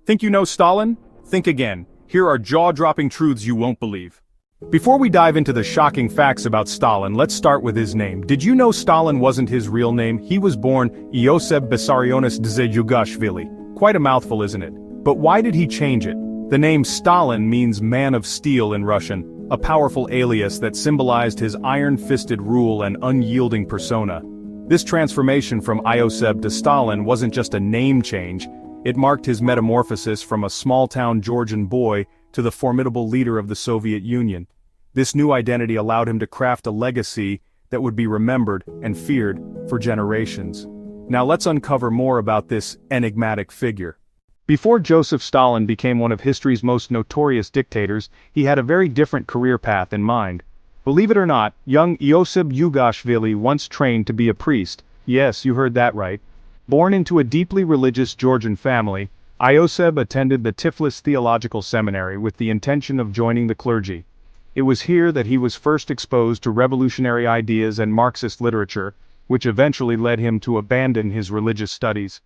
Think you know Stalin? Think again. Here are jaw-dropping truths you won't believe. Before we dive into the shocking facts about Stalin, let's start with his name. Did you know Stalin wasn't his real name? He was born Iosif Vissarionovich Dzyugashvili. Quite a mouthful, isn't it? But why did he change it? The name Stalin means man of steel in Russian, a powerful alias that symbolized his iron-fisted rule and unyielding persona. This transformation from Iosif to Stalin wasn't just a name change. It marked his metamorphosis from a small-town Georgian boy to the formidable leader of the Soviet Union. This new identity allowed him to craft a legacy that would be remembered and feared for generations. Now let's uncover more about this enigmatic figure. Before Joseph Stalin became one of history's most notorious dictators, he had a very different career path in mind. Believe it or not, young Iosif Dzyugashvili once trained to be a priest. Yes, you heard that right. Born into a deeply religious Georgian family, Iosif attended the Tiflis Theological Seminary with the intention of joining the clergy. It was here that he was first exposed to revolutionary ideas and Marxist literature, which eventually led him to abandon his religious studies.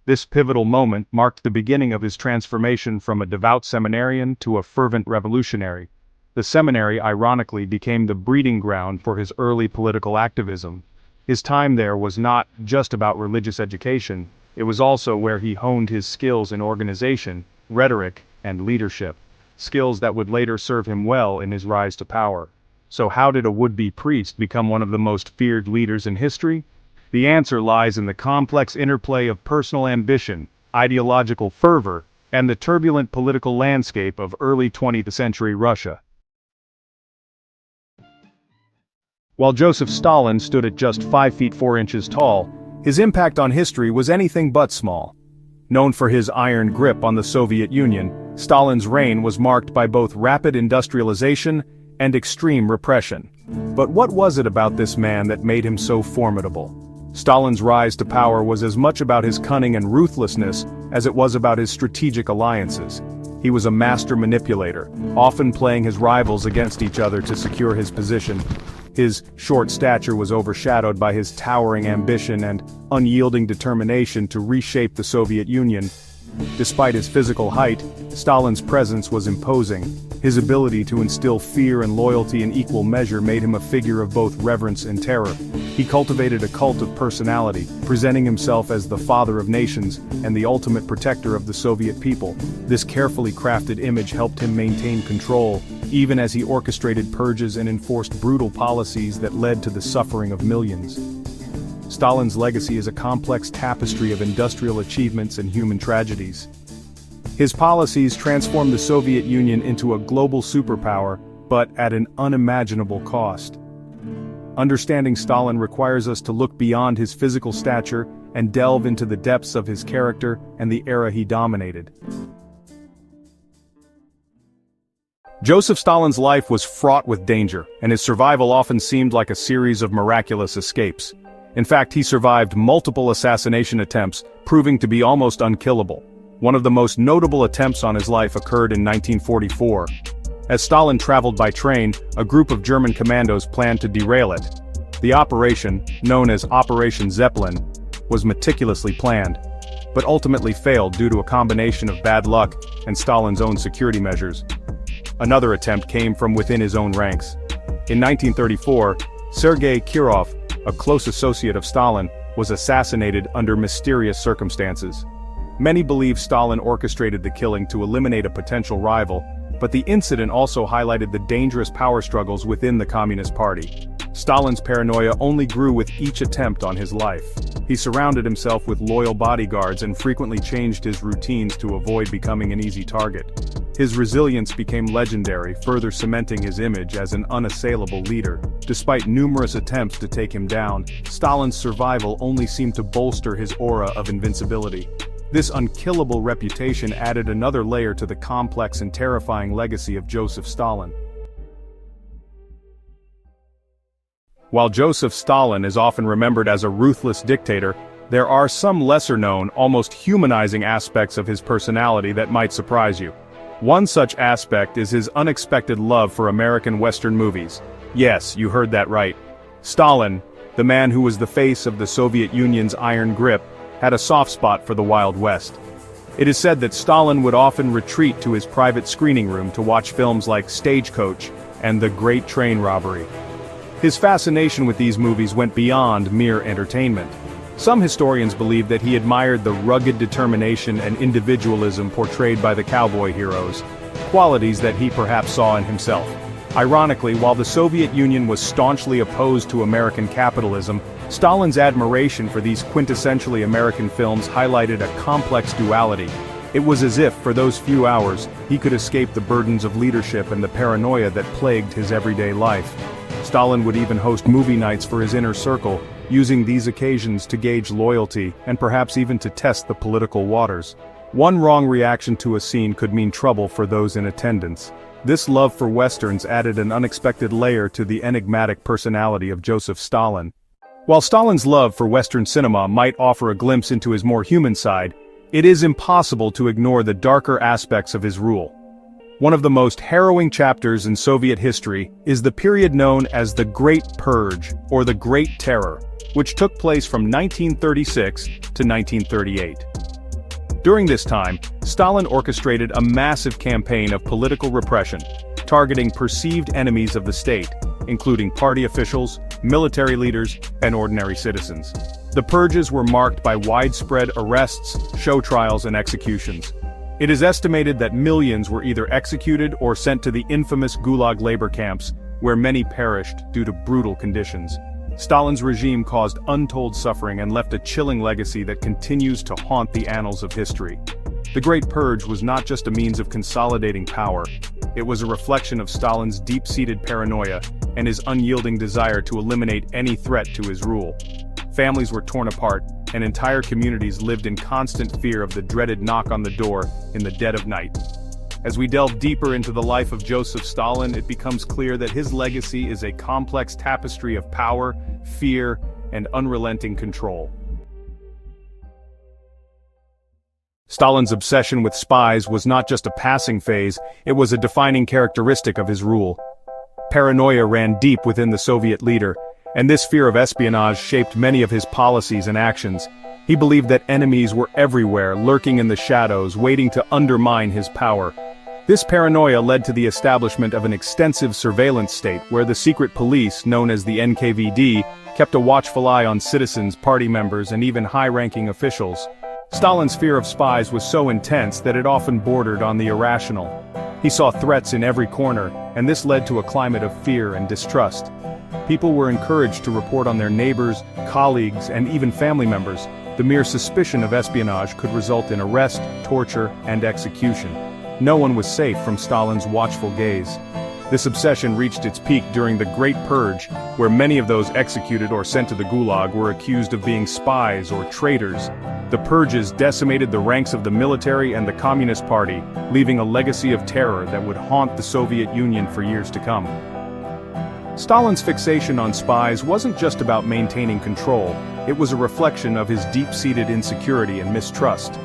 This pivotal moment marked the beginning of his transformation from a devout seminarian to a fervent revolutionary. The seminary ironically became the breeding ground for his early political activism. His time there was not just about religious education, it was also where he honed his skills in organization, rhetoric, and leadership. Skills that would later serve him well in his rise to power. So how did a would-be priest become one of the most feared leaders in history? The answer lies in the complex interplay of personal ambition, ideological fervor, and the turbulent political landscape of early 20th century Russia. While Joseph Stalin stood at just 5 feet 4 inches tall, his impact on history was anything but small. Known for his iron grip on the Soviet Union, Stalin's reign was marked by both rapid industrialization and extreme repression. But what was it about this man that made him so formidable? Stalin's rise to power was as much about his cunning and ruthlessness as it was about his strategic alliances. He was a master manipulator, often playing his rivals against each other to secure his position. His short stature was overshadowed by his towering ambition and unyielding determination to reshape the Soviet Union. Despite his physical height, Stalin's presence was imposing. His ability to instill fear and loyalty in equal measure made him a figure of both reverence and terror. He cultivated a cult of personality, presenting himself as the father of nations and the ultimate protector of the Soviet people. This carefully crafted image helped him maintain control, even as he orchestrated purges and enforced brutal policies that led to the suffering of millions. Stalin's legacy is a complex tapestry of industrial achievements and human tragedies. His policies transformed the Soviet Union into a global superpower, but at an unimaginable cost. Understanding Stalin requires us to look beyond his physical stature and delve into the depths of his character and the era he dominated. Joseph Stalin's life was fraught with danger, and his survival often seemed like a series of miraculous escapes. In fact, he survived multiple assassination attempts, proving to be almost unkillable. One of the most notable attempts on his life occurred in 1944. As Stalin traveled by train, a group of German commandos planned to derail it. The operation, known as Operation Zeppelin, was meticulously planned, but ultimately failed due to a combination of bad luck and Stalin's own security measures. Another attempt came from within his own ranks. In 1934, Sergei Kirov, a close associate of Stalin, was assassinated under mysterious circumstances. Many believe Stalin orchestrated the killing to eliminate a potential rival, but the incident also highlighted the dangerous power struggles within the Communist Party. Stalin's paranoia only grew with each attempt on his life. He surrounded himself with loyal bodyguards and frequently changed his routines to avoid becoming an easy target. His resilience became legendary, further cementing his image as an unassailable leader. Despite numerous attempts to take him down, Stalin's survival only seemed to bolster his aura of invincibility. This unkillable reputation added another layer to the complex and terrifying legacy of Joseph Stalin. While Joseph Stalin is often remembered as a ruthless dictator, there are some lesser-known, almost humanizing aspects of his personality that might surprise you. One such aspect is his unexpected love for American Western movies. Yes, you heard that right. Stalin, the man who was the face of the Soviet Union's iron grip, had a soft spot for the Wild West. It is said that Stalin would often retreat to his private screening room to watch films like Stagecoach and The Great Train Robbery. His fascination with these movies went beyond mere entertainment. Some historians believe that he admired the rugged determination and individualism portrayed by the cowboy heroes, qualities that he perhaps saw in himself. Ironically, while the Soviet Union was staunchly opposed to American capitalism, Stalin's admiration for these quintessentially American films highlighted a complex duality. It was as if, for those few hours, he could escape the burdens of leadership and the paranoia that plagued his everyday life. Stalin would even host movie nights for his inner circle, using these occasions to gauge loyalty and perhaps even to test the political waters. One wrong reaction to a scene could mean trouble for those in attendance. This love for westerns added an unexpected layer to the enigmatic personality of Joseph Stalin. While Stalin's love for Western cinema might offer a glimpse into his more human side, it is impossible to ignore the darker aspects of his rule. One of the most harrowing chapters in Soviet history is the period known as the Great Purge, or the Great Terror, which took place from 1936 to 1938. During this time, Stalin orchestrated a massive campaign of political repression, targeting perceived enemies of the state, including party officials, military leaders, and ordinary citizens. The purges were marked by widespread arrests, show trials, and executions. It is estimated that millions were either executed or sent to the infamous Gulag labor camps, where many perished due to brutal conditions. Stalin's regime caused untold suffering and left a chilling legacy that continues to haunt the annals of history. The Great Purge was not just a means of consolidating power, it was a reflection of Stalin's deep-seated paranoia and his unyielding desire to eliminate any threat to his rule. Families were torn apart, and entire communities lived in constant fear of the dreaded knock on the door in the dead of night. As we delve deeper into the life of Joseph Stalin, it becomes clear that his legacy is a complex tapestry of power, fear, and unrelenting control. Stalin's obsession with spies was not just a passing phase, it was a defining characteristic of his rule. Paranoia ran deep within the Soviet leader, and this fear of espionage shaped many of his policies and actions. He believed that enemies were everywhere, lurking in the shadows, waiting to undermine his power. This paranoia led to the establishment of an extensive surveillance state where the secret police, known as the NKVD, kept a watchful eye on citizens, party members, and even high-ranking officials. Stalin's fear of spies was so intense that it often bordered on the irrational. He saw threats in every corner, and this led to a climate of fear and distrust. People were encouraged to report on their neighbors, colleagues, and even family members. The mere suspicion of espionage could result in arrest, torture, and execution. No one was safe from Stalin's watchful gaze. This obsession reached its peak during the Great Purge, where many of those executed or sent to the Gulag were accused of being spies or traitors. The purges decimated the ranks of the military and the Communist Party, leaving a legacy of terror that would haunt the Soviet Union for years to come. Stalin's fixation on spies wasn't just about maintaining control, it was a reflection of his deep-seated insecurity and mistrust.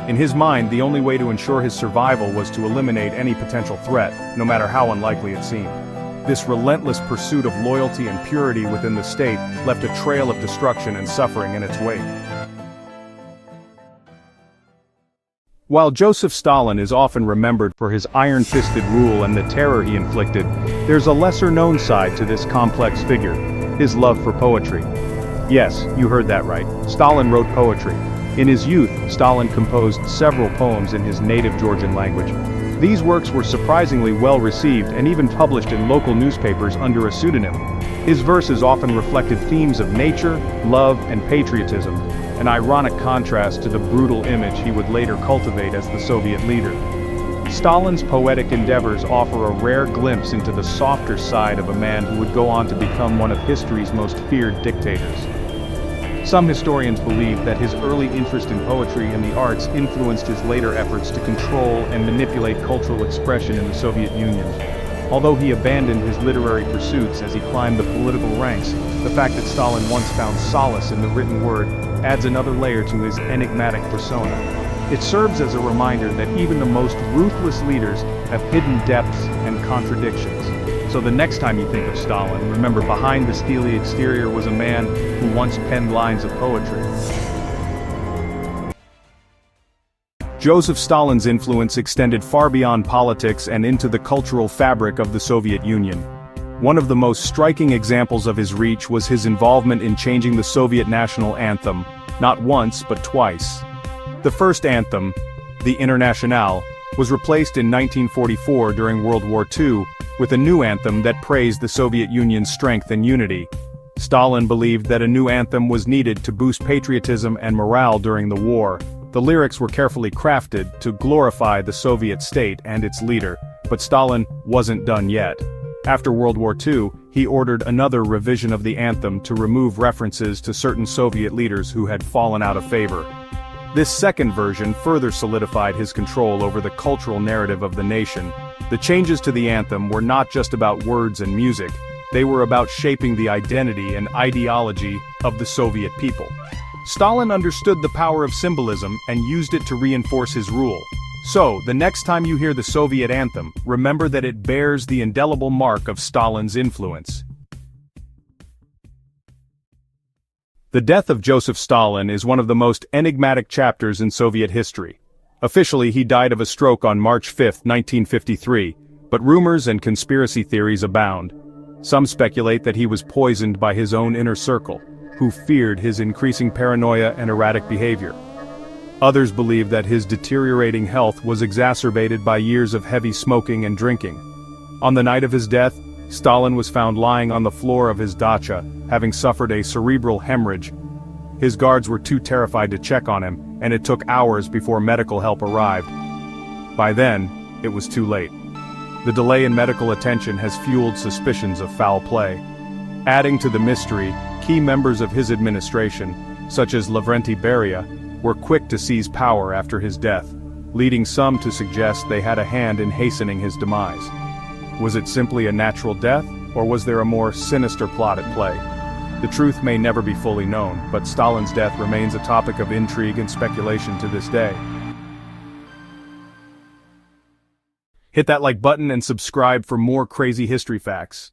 In his mind, the only way to ensure his survival was to eliminate any potential threat, no matter how unlikely it seemed. This relentless pursuit of loyalty and purity within the state left a trail of destruction and suffering in its wake. While Joseph Stalin is often remembered for his iron-fisted rule and the terror he inflicted, there's a lesser-known side to this complex figure: his love for poetry. Yes, you heard that right. Stalin wrote poetry. In his youth, Stalin composed several poems in his native Georgian language. These works were surprisingly well received and even published in local newspapers under a pseudonym. His verses often reflected themes of nature, love, and patriotism, an ironic contrast to the brutal image he would later cultivate as the Soviet leader. Stalin's poetic endeavors offer a rare glimpse into the softer side of a man who would go on to become one of history's most feared dictators. Some historians believe that his early interest in poetry and the arts influenced his later efforts to control and manipulate cultural expression in the Soviet Union. Although he abandoned his literary pursuits as he climbed the political ranks, the fact that Stalin once found solace in the written word adds another layer to his enigmatic persona. It serves as a reminder that even the most ruthless leaders have hidden depths and contradictions. So the next time you think of Stalin, remember behind the steely exterior was a man who once penned lines of poetry. Joseph Stalin's influence extended far beyond politics and into the cultural fabric of the Soviet Union. One of the most striking examples of his reach was his involvement in changing the Soviet national anthem, not once but twice. The first anthem, the Internationale, was replaced in 1944 during World War II, with a new anthem that praised the Soviet Union's strength and unity. Stalin believed that a new anthem was needed to boost patriotism and morale during the war. The lyrics were carefully crafted to glorify the Soviet state and its leader, but Stalin wasn't done yet. After World War II, he ordered another revision of the anthem to remove references to certain Soviet leaders who had fallen out of favor. This second version further solidified his control over the cultural narrative of the nation. The changes to the anthem were not just about words and music, they were about shaping the identity and ideology of the Soviet people. Stalin understood the power of symbolism and used it to reinforce his rule. So, the next time you hear the Soviet anthem, remember that it bears the indelible mark of Stalin's influence. The death of Joseph Stalin is one of the most enigmatic chapters in Soviet history. Officially, he died of a stroke on March 5, 1953, but rumors and conspiracy theories abound. Some speculate that he was poisoned by his own inner circle, who feared his increasing paranoia and erratic behavior. Others believe that his deteriorating health was exacerbated by years of heavy smoking and drinking. On the night of his death, Stalin was found lying on the floor of his dacha, having suffered a cerebral hemorrhage. His guards were too terrified to check on him, and it took hours before medical help arrived. By then, it was too late. The delay in medical attention has fueled suspicions of foul play. Adding to the mystery, key members of his administration, such as Lavrenti Beria, were quick to seize power after his death, leading some to suggest they had a hand in hastening his demise. Was it simply a natural death, or was there a more sinister plot at play? The truth may never be fully known, but Stalin's death remains a topic of intrigue and speculation to this day. Hit that like button and subscribe for more crazy history facts.